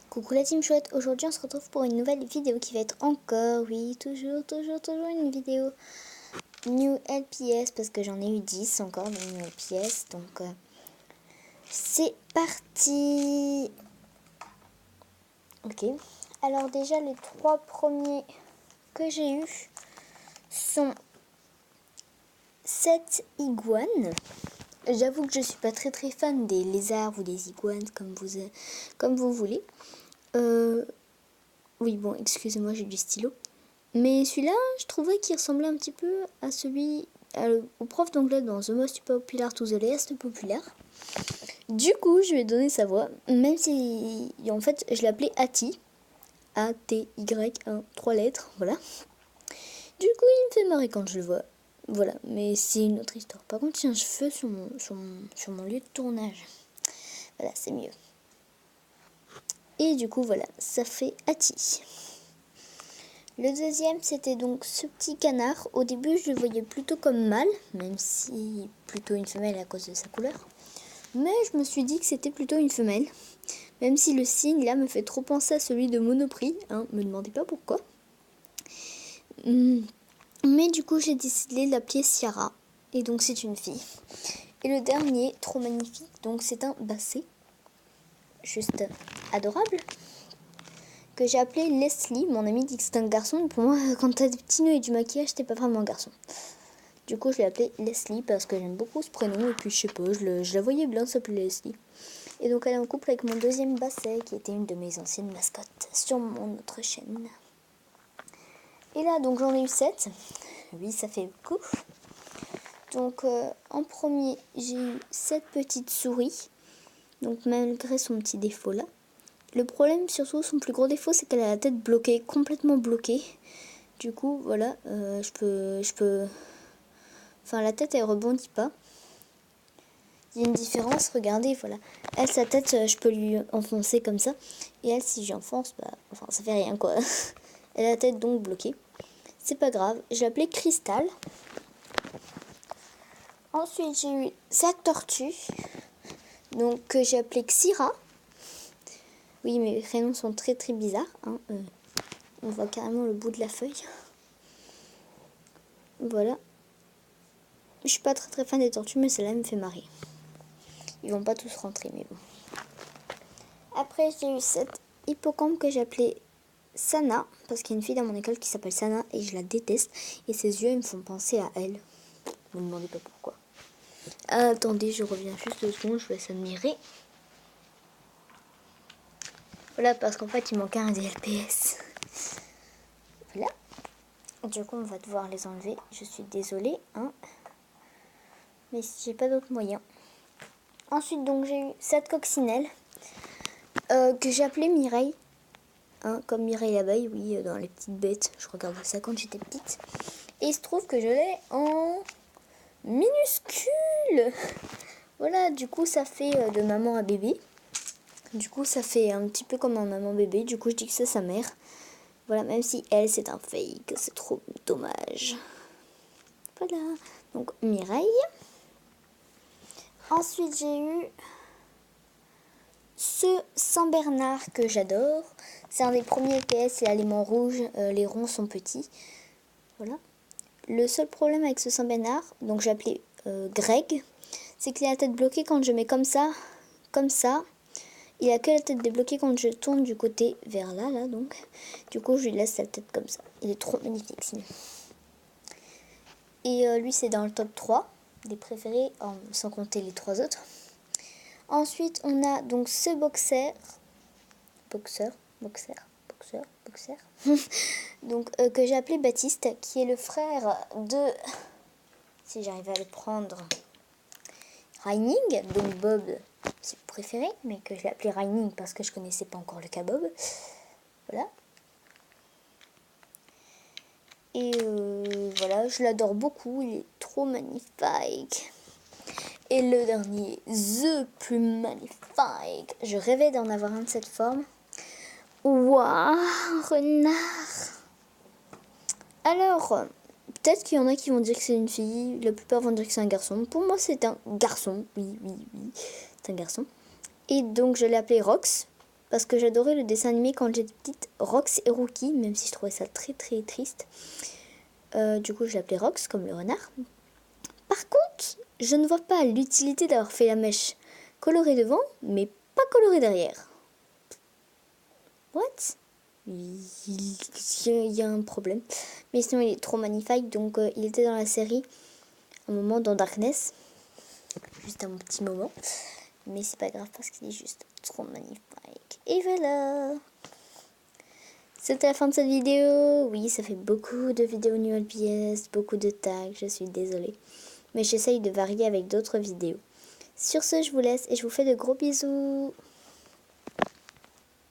Coucou la team chouette, aujourd'hui on se retrouve pour une nouvelle vidéo qui va être encore, oui, toujours une vidéo New LPS parce que j'en ai eu 10 encore de New LPS, donc c'est parti. Ok, alors déjà les 3 premiers que j'ai eu sont 7 iguanes. J'avoue que je suis pas très fan des lézards ou des iguanes comme vous voulez. Oui, bon, excusez-moi, j'ai du stylo. Mais celui-là, je trouvais qu'il ressemblait un petit peu à au prof d'anglais dans The Most Popular to the Least Popular. Du coup, je lui ai donné sa voix, même si, en fait, je l'appelais Ati. A-T-Y, 3 lettres, voilà. Du coup, il me fait marrer quand je le vois. Voilà, mais c'est une autre histoire. Par contre, il y a un cheveu sur mon lieu de tournage. Voilà, c'est mieux. Et du coup, voilà, ça fait Ati. Le deuxième, c'était donc ce petit canard. Au début, je le voyais plutôt comme mâle, même si plutôt une femelle à cause de sa couleur. Mais je me suis dit que c'était plutôt une femelle, même si le signe là me fait trop penser à celui de Monoprix. Me demandez pas pourquoi. Mais du coup, j'ai décidé de l'appeler Ciara, et donc c'est une fille. Et le dernier, trop magnifique, donc c'est un basset, juste adorable, que j'ai appelé Leslie. Mon ami dit que c'est un garçon, mais pour moi, quand t'as des petits nœuds et du maquillage, t'es pas vraiment un garçon. Du coup, je l'ai appelée Leslie parce que j'aime beaucoup ce prénom, et puis je sais pas, je la voyais bien s'appeler Leslie. Et donc, elle est en couple avec mon deuxième basset, qui était une de mes anciennes mascottes sur mon autre chaîne. Et là, donc j'en ai eu 7. Oui, ça fait beaucoup. Donc, en premier, j'ai eu 7 petites souris. Donc, malgré son petit défaut là. Le problème, surtout, son plus gros défaut, c'est qu'elle a la tête bloquée, complètement bloquée. Du coup, voilà, je peux... Enfin, la tête, elle rebondit pas. Il y a une différence, regardez, voilà. Elle, sa tête, je peux lui enfoncer comme ça. Et elle, si j'enfonce, enfin, ça fait rien, quoi. Elle a la tête donc bloquée. C'est pas grave. J'ai appelé Cristal. Ensuite, j'ai eu cette tortue. Donc, que j'ai appelé Xira. Oui, mes prénoms sont très bizarres. On voit carrément le bout de la feuille. Voilà. Je suis pas très fan des tortues, mais celle-là me fait marrer. Ils vont pas tous rentrer, mais bon. Après, j'ai eu cette hippocampe que j'ai appelée Sana, parce qu'il y a une fille dans mon école qui s'appelle Sana et je la déteste. Et ses yeux, ils me font penser à elle. Ne me demandez pas pourquoi. Attendez, je reviens juste 2 secondes, je vous laisse admirer. Voilà, parce qu'en fait, il manquait un DLPS. Voilà. Du coup, on va devoir les enlever. Je suis désolée, mais j'ai pas d'autre moyen. Ensuite, donc, j'ai eu cette coccinelle que j'ai appelée Mireille. Comme Mireille l'abeille, oui, dans les petites bêtes. Je regardais ça quand j'étais petite. Et il se trouve que je l'ai en minuscule. Voilà, du coup, ça fait de maman à bébé. Du coup, ça fait un petit peu comme un maman bébé. Du coup, je dis que c'est sa mère. Voilà, même si elle, c'est un fake. C'est trop dommage. Voilà. Donc, Mireille. Ensuite, j'ai eu ce Saint-Bernard que j'adore. C'est un des premiers PS, il a l'élément rouge, les ronds sont petits. Voilà. Le seul problème avec ce Saint-Bernard, donc j'ai appelé Greg, c'est qu'il a la tête bloquée quand je mets comme ça. Il a que la tête débloquée quand je tourne du côté vers là, donc. Du coup, je lui laisse sa tête comme ça. Il est trop magnifique, sinon. Et lui, c'est dans le top 3 des préférés, sans compter les 3 autres. Ensuite, on a donc ce boxer. Donc, que j'ai appelé Baptiste, qui est le frère de, si j'arrive à le prendre, Reining. Donc Bob, c'est le préféré, mais que je l'ai appelé Reining parce que je connaissais pas encore le cas Bob. Voilà. Et voilà, je l'adore beaucoup, il est trop magnifique. Et le dernier, the plus magnifique. Je rêvais d'en avoir un de cette forme. Waouh, renard. Alors, peut-être qu'il y en a qui vont dire que c'est une fille, la plupart vont dire que c'est un garçon. Pour moi, c'est un garçon. Oui, c'est un garçon. Et donc, je l'ai appelé Rox. parce que j'adorais le dessin animé quand j'étais petite, Rox et Rookie, même si je trouvais ça très très triste. Du coup, je l'appelais Rox, comme le renard. Par contre, je ne vois pas l'utilité d'avoir fait la mèche colorée devant, mais pas colorée derrière. What? Il y a un problème. Mais sinon, il est trop magnifique. Donc, il était dans la série un moment dans Darkness. Juste un petit moment. Mais c'est pas grave parce qu'il est juste trop magnifique. Et voilà. C'était la fin de cette vidéo. Oui, ça fait beaucoup de vidéos New LPS, beaucoup de tags, je suis désolée. Mais j'essaye de varier avec d'autres vidéos. Sur ce, je vous laisse et je vous fais de gros bisous.